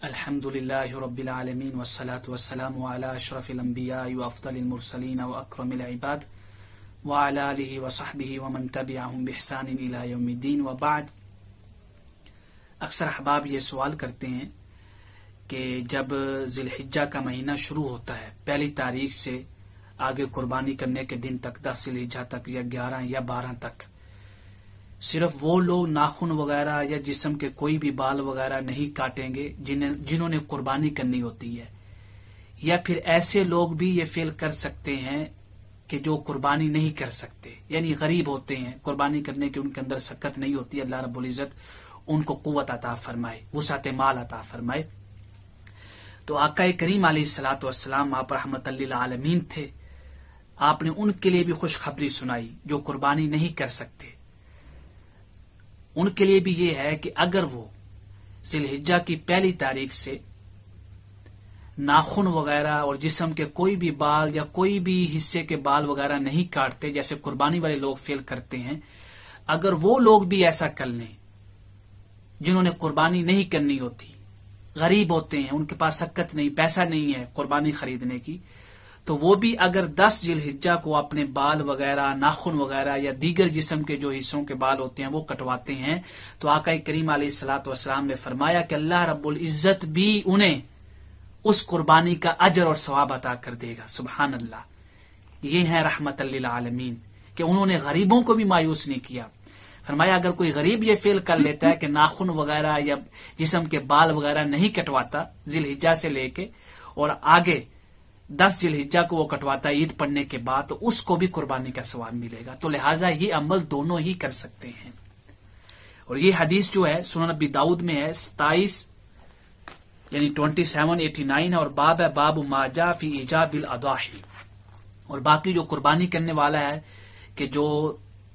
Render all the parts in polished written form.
الحمدللہ رب العالمین والصلاة والسلام علی اشرف الانبیاء وافضل المرسلین واکرم العباد وعلی آلہ وصحبہ ومن تبعہم بإحسان الی یوم الدین وبعد۔ اکثر احباب یہ سوال کرتے ہیں کہ جب ذی الحجہ کا مہینہ شروع ہوتا ہے، پہلی تاریخ سے آگے قربانی کرنے کے دن تک، 10 ذی الحجہ تک یا 11 یا 12 تک، صرف وہ لوگ ناخن وغیرہ یا جسم کے کوئی بھی بال وغیرہ نہیں کاٹیں گے جنہوں نے قربانی کرنی ہوتی ہے، یا پھر ایسے لوگ بھی یہ فعل کر سکتے ہیں کہ جو قربانی نہیں کر سکتے، یعنی غریب ہوتے ہیں، قربانی کرنے کی ان کے اندر سکت نہیں ہوتی، اللہ رب العزت ان کو قوت عطا فرمائے، وسعت مال عطا فرمائے۔ تو آقا کریم علیہ الصلوۃ والسلام آپ رحمت للعالمین تھے، آپ نے ان کے لیے بھی خوشخبری سنائی جو قربانی نہیں کر سکتے۔ ان کے لیے بھی یہ ہے کہ اگر وہ ذی الحجہ کی پہلی تاریخ سے ناخن وغیرہ اور جسم کے کوئی بھی بال یا کوئی بھی حصے کے بال وغیرہ نہیں کاٹتے جیسے قربانی والے لوگ فعل کرتے ہیں، اگر وہ لوگ بھی ایسا کر لیں جنہوں نے قربانی نہیں کرنی ہوتی، غریب ہوتے ہیں، ان کے پاس سکت نہیں، پیسہ نہیں ہے قربانی خریدنے کی، تو وہ بھی اگر 10 ذی الحجہ کو اپنے بال وغیرہ، ناخن وغیرہ یا دیگر جسم کے جو حصوں کے بال ہوتے ہیں وہ کٹواتے ہیں، تو آقا کریم علیہ الصلوۃ والسلام نے فرمایا کہ اللہ رب العزت بھی انہیں اس قربانی کا اجر اور ثواب عطا کر دے گا۔ سبحان اللہ، یہ ہے رحمت للعالمین کہ انہوں نے غریبوں کو بھی مایوس نہیں کیا۔ فرمایا اگر کوئی غریب یہ فعل کر لیتا ہے کہ ناخن وغیرہ یا جسم کے بال وغیرہ نہیں کٹواتا ذی الحجہ سے لے کے اور آگے 10 ذی الحجہ کو وہ کٹواتا ہے عید پڑھنے کے بعد، تو اس کو بھی قربانی کا ثواب ملے گا۔ تو لہٰذا یہ عمل دونوں ہی کر سکتے ہیں۔ اور یہ حدیث جو ہے سنن ابی داؤد میں ہے 27 یعنی 2789 ہے، اور باب ہے باب ما جاء فی ایجاب الاضاحی۔ اور باقی جو قربانی کرنے والا ہے کہ جو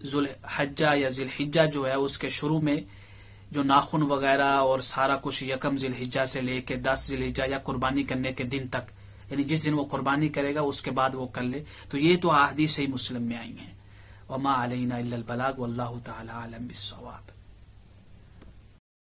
ذو الحجہ یا ذی الحجہ جو ہے اس کے شروع میں جو ناخن وغیرہ اور سارا کچھ یکم ذی الحجہ سے لے کے 10 ذی الحجہ یا قربانی کرنے کے دن تک، یعنی جس دن وہ قربانی کرے گا اس کے بعد وہ کر لے، تو یہ تو احادیث صحیح مسلم میں آئی ہیں۔ وما علینا الا البلاغ واللہ تعالی اعلم بالصواب۔